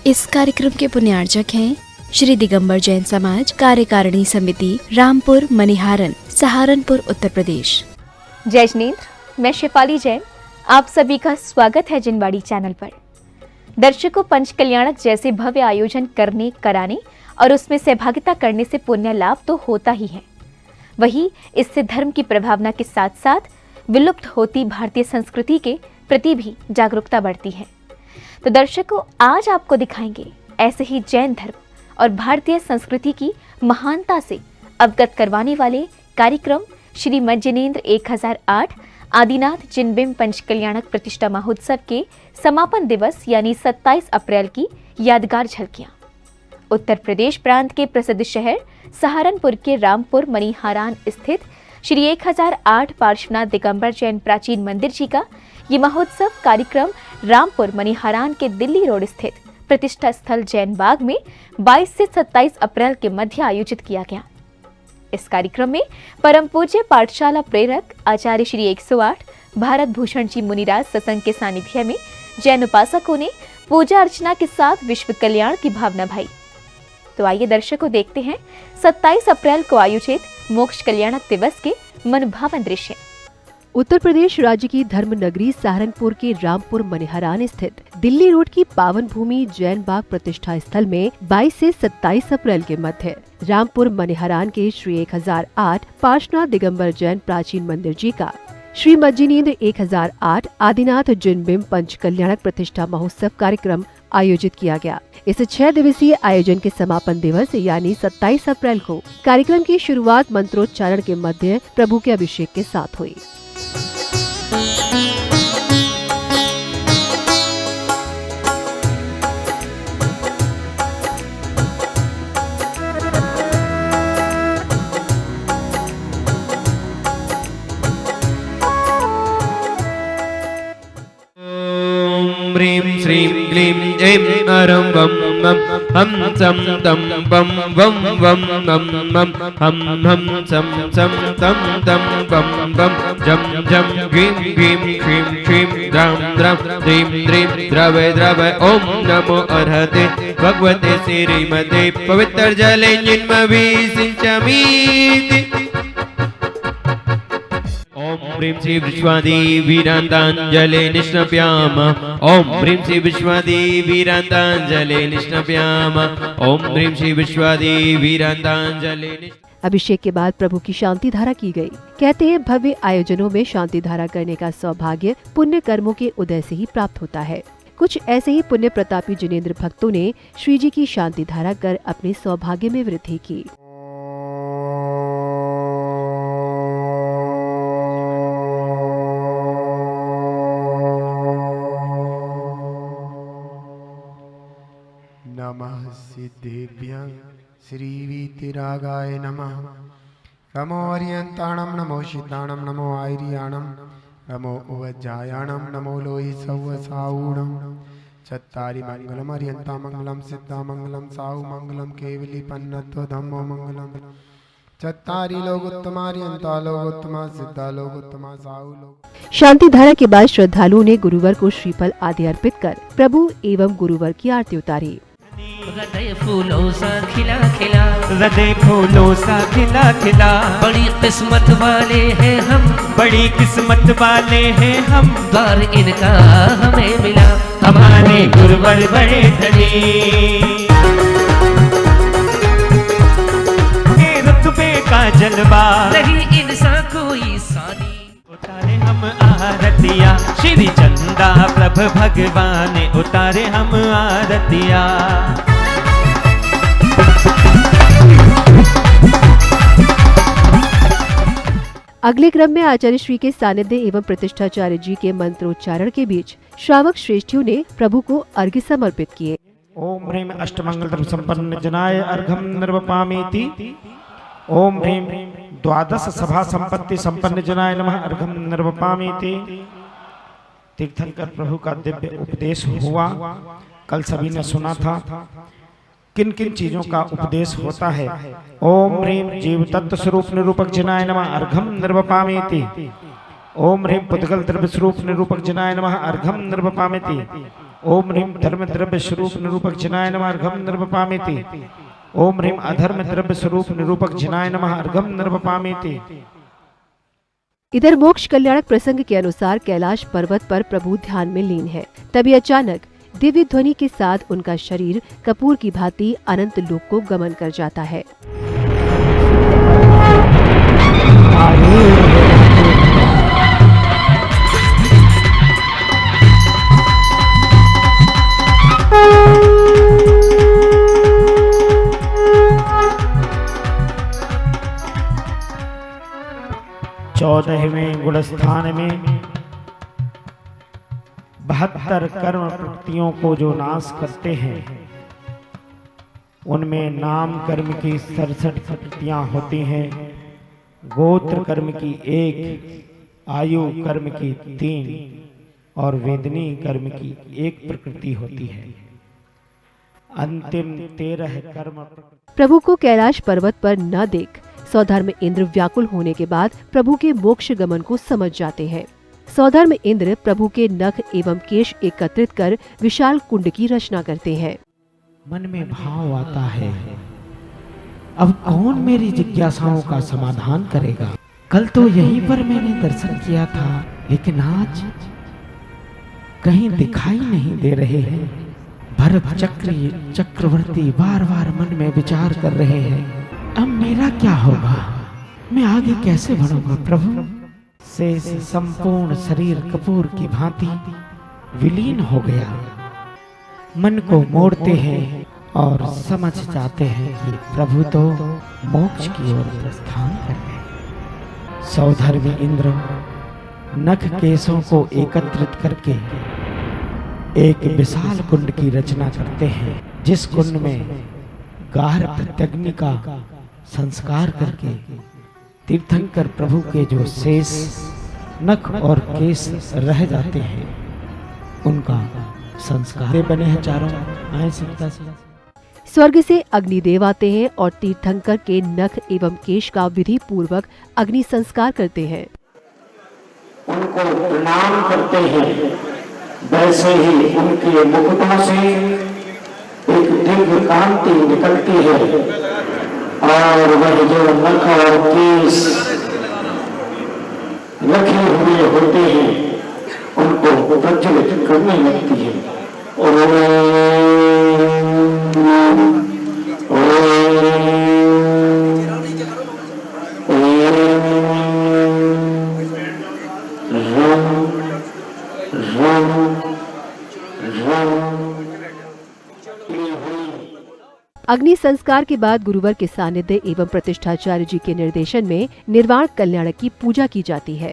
इस कार्यक्रम के पुण्यार्चक हैं श्री दिगंबर जैन समाज कार्यकारिणी समिति, रामपुर मनिहारन, सहारनपुर, उत्तर प्रदेश। जय जिनेंद्र, मैं शेफाली जैन, आप सभी का स्वागत है जिनवाड़ी चैनल पर। दर्शकों, पंच कल्याणक जैसे भव्य आयोजन करने, कराने और उसमें सहभागिता करने से पुण्य लाभ तो होता ही है, वही इससे धर्म की प्रभावना के साथ साथ विलुप्त होती भारतीय संस्कृति के प्रति भी जागरूकता बढ़ती है। तो दर्शकों, आज आपको दिखाएंगे ऐसे ही जैन धर्म और भारतीय संस्कृति की महानता से अवगत करवाने वाले कार्यक्रम श्रीमद जिनेंद्र 1008 आदिनाथ जिनबिंब पंच कल्याणक प्रतिष्ठा महोत्सव के समापन दिवस यानी 27 अप्रैल की यादगार झलकियां। उत्तर प्रदेश प्रांत के प्रसिद्ध शहर सहारनपुर के रामपुर मनिहारान स्थित श्री 1008 पार्श्वनाथ दिगंबर जैन प्राचीन मंदिर जी का ये महोत्सव कार्यक्रम रामपुर मनिहारान के दिल्ली रोड स्थित प्रतिष्ठा स्थल जैन बाग में 22 से 27 अप्रैल के मध्य आयोजित किया गया। इस कार्यक्रम में परम पूज्य पाठशाला प्रेरक आचार्य श्री 108 भारत भूषण जी मुनिराज सत्संग के सानिध्य में जैन उपासकों ने पूजा अर्चना के साथ विश्व कल्याण की भावना भाई। तो आइए दर्शकों, देखते हैं 27 अप्रैल को आयोजित मोक्ष कल्याणक दिवस के मनभावन दृश्य। उत्तर प्रदेश राज्य की धर्म नगरी सहारनपुर के रामपुर मनिहारान स्थित दिल्ली रोड की पावन भूमि जैन बाग प्रतिष्ठा स्थल में 22 से 27 अप्रैल के मध्य रामपुर मनिहारान के श्री 1008 पार्श्वनाथ दिगंबर जैन प्राचीन मंदिर जी का श्रीमद जिनेंद्र 1008 आदिनाथ जिनबिंब पंच कल्याणक प्रतिष्ठा महोत्सव कार्यक्रम आयोजित किया गया। इस 6 दिवसीय आयोजन के समापन दिवस यानी 27 अप्रैल को कार्यक्रम की शुरुआत मंत्रोच्चारण के मध्य प्रभु के अभिषेक के साथ हुई। ह्रीं श्रीं क्लीं ऐं अरं वं मं हं सं तं वं वं वं मं मं हं हं सं सं तं तं वं वं जं जं ह्रीं ह्रीं श्रीं श्रीं द्रां द्रां द्रीं द्रीं द्रवै द्रवै ॐ नमो अर्हते भगवते श्रीमते पवित्र जले जिन्मवि सिंचामीति। ओम ह्रीं श्री विश्वादिवीरान्ताञ्जले निष्णप्याम। ओम ह्रीं श्री विश्वादिवीरान्ताञ्जले निष्णप्याम। ओम ह्रीं श्री विश्वादिवीरान्ताञ्जले। अभिषेक के बाद प्रभु की शांति धारा की गई। कहते हैं भव्य आयोजनों में शांति धारा करने का सौभाग्य पुण्य कर्मों के उदय से ही प्राप्त होता है। कुछ ऐसे ही पुण्य प्रतापी जिनेंद्र भक्तों ने श्री जी की शांति धारा कर अपने सौभाग्य में वृद्धि की। नमः सिद्धेभ्यः श्रीवीतिरागाय नमः। नमो अर्यन्ताणं नमो शीताणं नमो आयर्याणं नमो उवज्जायाणं नमो लोहि सौवसाऊणं। चत्तारि मंगलम अर्यन्ता मंगलम सिद्धा मंगलम साहु मंगलम केवली पन्नत्व धम्मो मंगलम। चत्तारि लोकोत्तमा अर्यन्ता लोकोत्तमा सिद्धा लोकोत्तमा साहु लोक। शांति धारा के बाद श्रद्धालुओं ने गुरुवर को श्रीफल आदि अर्पित कर प्रभु एवं गुरुवर की आरती उतारी। हृदय फूलों सा खिला खिला, हृदय फूलों सा खिला खिला, बड़ी किस्मत वाले हैं हम, बड़ी किस्मत वाले हैं हम, द्वार इनका हमें मिला, हमारे गुरुवर बड़े धनी। रुतबे का जलवा नहीं इनसा कोई सानी। उतारे हम आरतिया श्री चंदा प्रभ भगवान, उतारे हम आरतिया। अगले क्रम में आचार्य श्री के सानिध्य एवं प्रतिष्ठाचार्य जी के मंत्रोच्चारण के बीच श्रावक श्रेष्ठियों ने प्रभु को अर्घ्य समर्पित किए। ओम ह्रीं अष्टमंगल संपन्न जनाय अर्घम निर्वपामीति। ओम ह्रीं द्वादश सभा संपत्ति संपन्न जनाय नमः अर्घम निर्वपामीति। तीर्थंकर प्रभु का दिव्य उपदेश हुआ, कल सभी ने सुना था। किन किन चीजों का उपदेश होता है। ओम ह्रीं जीव तत्व स्वरूप निरूपक जनाय नमः अर्घम निर्वपामीति। ओम ह्रीं पुद्गल द्रव्य स्वरूप निरूपक जनाय नमः अर्घम निर्वपामीति। ओम ह्रीं धर्म द्रव्य स्वरूप निरूपक जिनाय नमः अर्घम निर्वपामिति। ओम ह्रीं अधर्म द्रव्य स्वरूप निरूपक जिनाय नमः अर्घम निर्वपामिति। इधर मोक्ष कल्याणक प्रसंग के अनुसार कैलाश पर्वत पर प्रभु ध्यान में लीन है। तभी अचानक दिव्य ध्वनि के साथ उनका शरीर कपूर की भांति अनंत लोक को गमन कर जाता है। चौदहवें गुणस्थान में 72 कर्म प्रवृत्तियों को जो नाश करते हैं, उनमें नाम कर्म की 67 प्रवृत्तियां होती हैं, गोत्र कर्म की 1, आयु कर्म की 3 और वेदनी कर्म की 1 प्रकृति होती है। अंतिम 13 कर्म। प्रभु को कैलाश पर्वत पर न देख सौधर्म इंद्र व्याकुल होने के बाद प्रभु के मोक्ष गमन को समझ जाते हैं। सौधर्म इंद्र प्रभु के नख एवं केश एकत्रित कर विशाल कुंड की रचना करते हैं। मन में भाव आता है, अब कौन मेरी जिज्ञासाओं का समाधान करेगा। कल तो यहीं पर मैंने दर्शन किया था, लेकिन आज कहीं दिखाई नहीं दे रहे हैं। भरत चक्रवर्ती बार बार मन में विचार कर रहे हैं, अब मेरा क्या होगा, मैं आगे कैसे बढ़ूंगा। प्रभु शेष संपूर्ण शरीर कपूर की भांति विलीन हो गया। मन को मोड़ते हैं और समझ जाते हैं कि प्रभु तो मोक्ष की ओर प्रस्थान कर गए। सौधर्मी इंद्र नख केशों को एकत्रित करके एक विशाल कुंड की रचना करते हैं, जिस कुंड में गार प्रत्यग्नि का संस्कार करके तीर्थंकर प्रभु के जो शेष नख और केश रह जाते हैं, उनका संस्कार बने हैं चारों आए सीता से। स्वर्ग से अग्निदेव आते हैं और तीर्थंकर के नख एवं केश का विधि पूर्वक अग्नि संस्कार करते हैं। उनको प्रणाम करते हैं। वैसे ही उनके मुकुटों से एक दिव्य कांति निकलती है और वह जो नख और केश रखे हुए होते हैं, उनको प्रज्वलित करने लगती है। अग्नि संस्कार के बाद गुरुवर के सानिध्य एवं प्रतिष्ठाचार्य जी के निर्देशन में निर्वाण कल्याणक की पूजा की जाती है।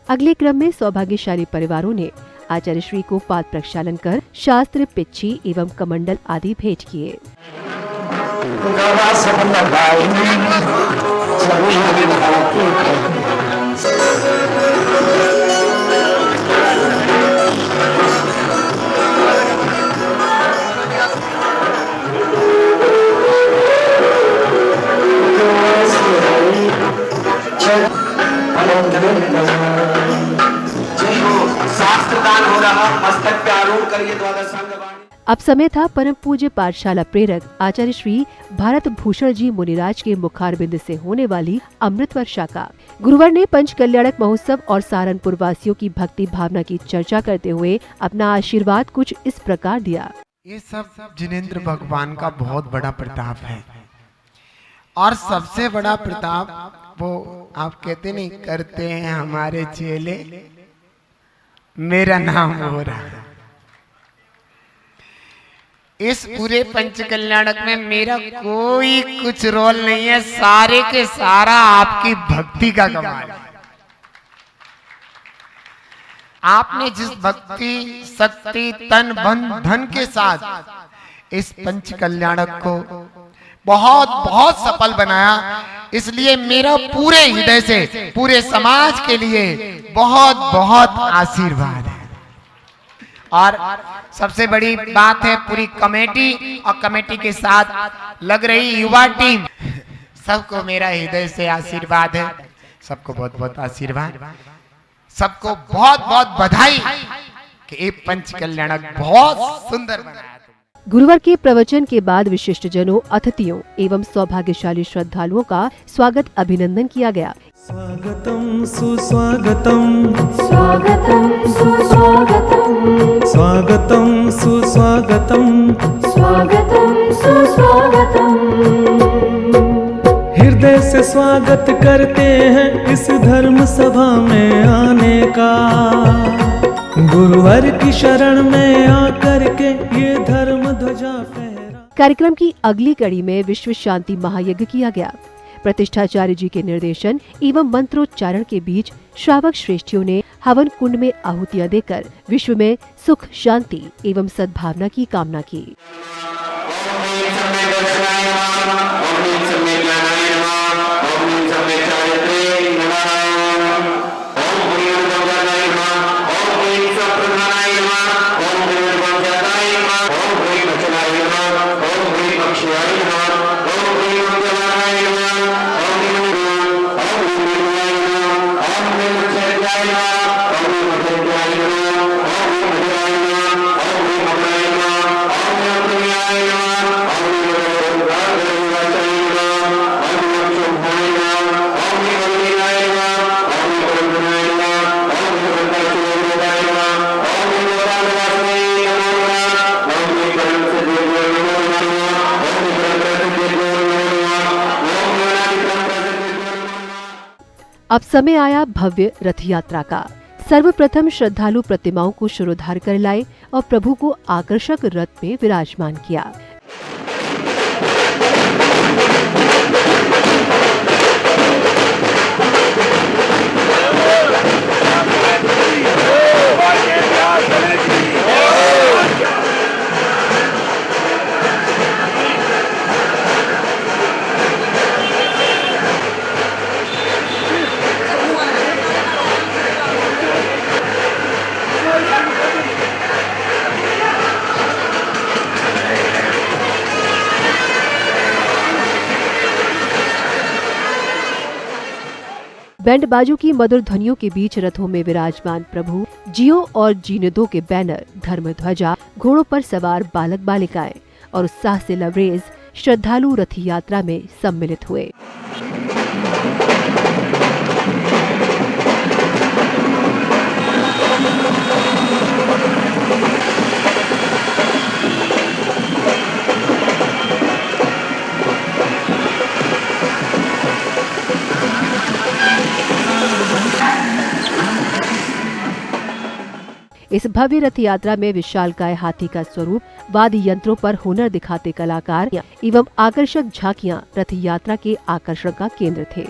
अगले क्रम में सौभाग्यशाली परिवारों ने आचार्य श्री को पाद प्रक्षालन कर शास्त्र, पिच्छी एवं कमंडल आदि भेंट किए। अब समय था परम पूज्य पाठशाला प्रेरक आचार्य श्री भारत भूषण जी मुनिराज के मुखारबिंद से होने वाली अमृत वर्षा का। गुरुवर ने पंच कल्याणक महोत्सव और सहारनपुर वासियों की भक्ति भावना की चर्चा करते हुए अपना आशीर्वाद कुछ इस प्रकार दिया। ये सब जिनेंद्र भगवान का बहुत बड़ा प्रताप है, और सबसे बड़ा प्रताप वो आप कहते नहीं करते हैं हमारे चेले, मेरा नाम हो रहा है। इस पूरे पंच कल्याणक में मेरा कोई कुछ रोल नहीं है, सारे के सारा आपकी भक्ति का कमाल है। आपने जिस भक्ति शक्ति तन मन धन के साथ इस पंच कल्याणक को बहुत बहुत सफल बनाया, इसलिए मेरा पूरे हृदय से पूरे समाज के लिए बहुत बहुत आशीर्वाद है। और सबसे बड़ी बात है पूरी कमेटी और कमेटी के साथ लग रही युवा टीम, सबको मेरा हृदय से आशीर्वाद है, सबको बहुत बहुत आशीर्वाद, सबको बहुत बहुत बधाई कि ये पंच कल्याणक बहुत सुंदर बनाया। गुरुवार के प्रवचन के बाद विशिष्ट जनों, अतिथियों एवं सौभाग्यशाली श्रद्धालुओं का स्वागत अभिनंदन किया गया। स्वागतम सुस्वागतम, स्वागतं सुस्वागतं, स्वागतम सुस्वागतम, स्वागतं सुस्वागतं। हृदय से स्वागत करते हैं इस धर्म सभा में आने का। गुरुवर की शरण में आकर के ये धर्म ध्वजा फहरा। कार्यक्रम की अगली कड़ी में विश्व शांति महायज्ञ किया गया। प्रतिष्ठाचार्य जी के निर्देशन एवं मंत्रोच्चारण के बीच श्रावक श्रेष्ठियों ने हवन कुंड में आहुतियां देकर विश्व में सुख, शांति एवं सद्भावना की कामना की। अब समय आया भव्य रथ यात्रा का। सर्वप्रथम श्रद्धालु प्रतिमाओं को शिरोधार कर लाए और प्रभु को आकर्षक रथ में विराजमान किया। बैंड बाजों की मधुर ध्वनियों के बीच रथों में विराजमान प्रभु, जियो और जीने दो के बैनर, धर्म ध्वजा, घोड़ों पर सवार बालक बालिकाएं और उत्साह से लबरेज श्रद्धालु रथ यात्रा में सम्मिलित हुए। इस भव्य रथ यात्रा में विशालकाय हाथी का स्वरूप, वाद्य यंत्रों पर हुनर दिखाते कलाकार एवं आकर्षक झांकियां रथ यात्रा के आकर्षण का केंद्र थे।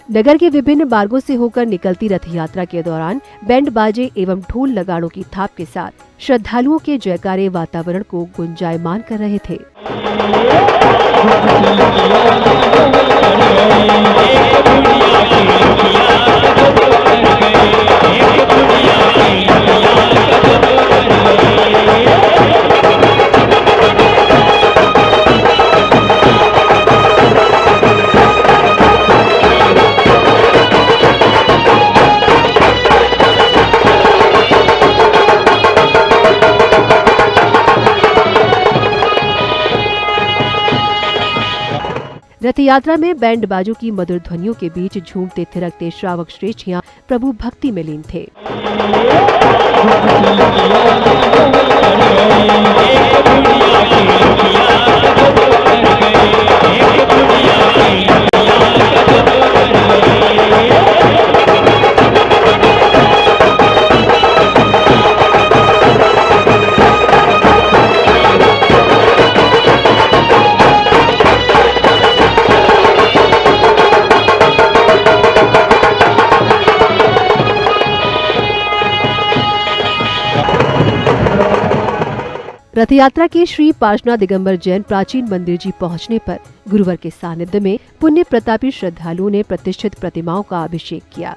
नगर के विभिन्न मार्गों से होकर निकलती रथ यात्रा के दौरान बैंड बाजे एवं ढोल लगाड़ों की थाप के साथ श्रद्धालुओं के जयकारे वातावरण को गुंजायमान कर रहे थे। रथ यात्रा में बैंड बाजों की मधुर ध्वनियों के बीच झूमते थिरकते श्रावक श्रेष्ठियां प्रभु भक्ति में लीन थे। रथ यात्रा के श्री पार्श्वनाथ दिगंबर जैन प्राचीन मंदिर जी पहुंचने पर गुरुवर के सानिध्य में पुण्य प्रतापी श्रद्धालुओं ने प्रतिष्ठित प्रतिमाओं का अभिषेक किया।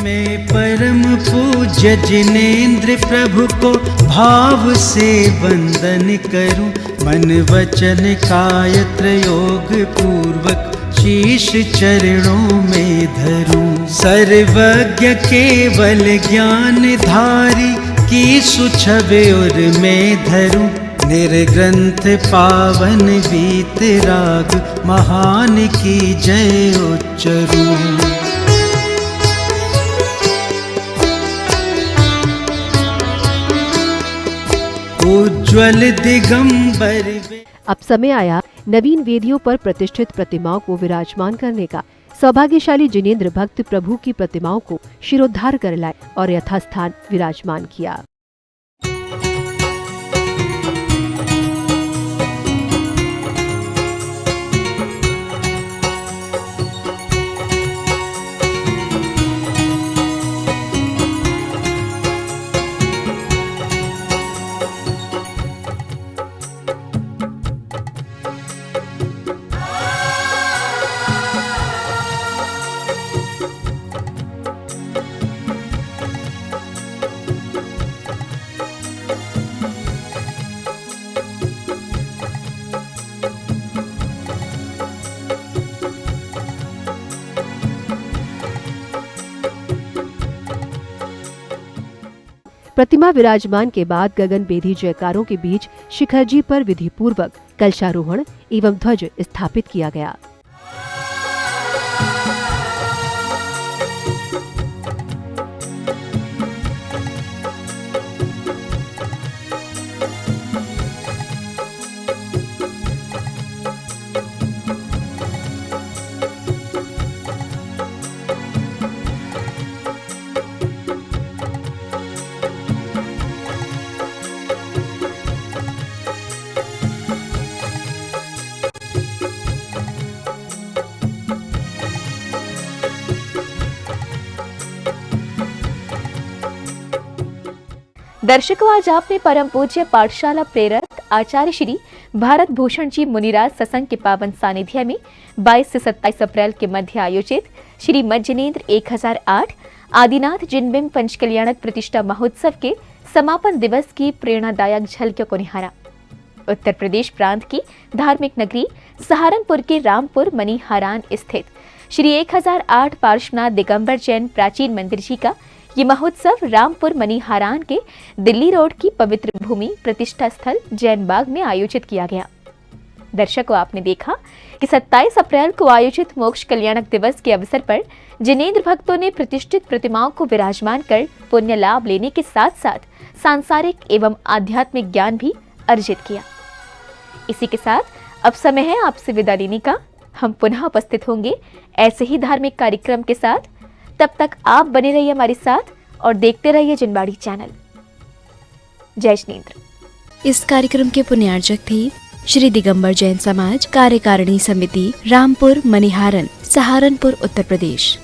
मैं परम पूज्य जिनेंद्र प्रभु को भाव से वंदन करूं, मन वचन काय त्रयोग पूर्वक शीश चरणों में धरूं। सर्वज्ञ केवल ज्ञान धारी की सुछवे और मैं धरूं, निर्ग्रंथ पावन वीत राग महान की जय उच्चरूं। उज्ज्वल दिगंबर। अब समय आया नवीन वेदियों पर प्रतिष्ठित प्रतिमाओं को विराजमान करने का। सौभाग्यशाली जिनेंद्र भक्त प्रभु की प्रतिमाओं को शिरोद्धार कर लाए और यथास्थान विराजमान किया। प्रतिमा विराजमान के बाद गगन बेधी जयकारों के बीच शिखर जी पर विधि पूर्वक कलशारोहण एवं ध्वज स्थापित किया गया। दर्शकों, आज आपने परम पूज्य पाठशाला प्रेरक आचार्य श्री भारत भूषण जी मुनिराज सत्संग के पावन सानिध्य में 22 से 27 अप्रैल के मध्य आयोजित श्री मज्जनेन्द्र 1008 आदिनाथ जिनबिंब पंचकल्याणक प्रतिष्ठा महोत्सव के समापन दिवस की प्रेरणादायक झलकियों को निहारा। उत्तर प्रदेश प्रांत की धार्मिक नगरी सहारनपुर के रामपुर मनीहारान स्थित श्री 1008 पार्श्वनाथ दिगंबर जैन प्राचीन मंदिर जी का ये महोत्सव रामपुर मनीहारान के दिल्ली रोड की पवित्र भूमि प्रतिष्ठा स्थल जैन बाग में आयोजित किया गया। दर्शकों, आपने देखा कि 27 अप्रैल को आयोजित मोक्ष कल्याणक दिवस के अवसर पर जिनेंद्र भक्तों ने प्रतिष्ठित प्रतिमाओं को विराजमान कर पुण्य लाभ लेने के साथ साथ सांसारिक एवं आध्यात्मिक ज्ञान भी अर्जित किया। इसी के साथ अब समय है आपसे विदा लेने का। हम पुनः उपस्थित होंगे ऐसे ही धार्मिक कार्यक्रम के साथ। तब तक आप बने रहिए हमारे साथ और देखते रहिए जिनवाड़ी चैनल। जय जिनेंद्र। इस कार्यक्रम के पुण्यार्जक थे श्री दिगंबर जैन समाज कार्यकारिणी समिति रामपुर मनीहारन सहारनपुर उत्तर प्रदेश।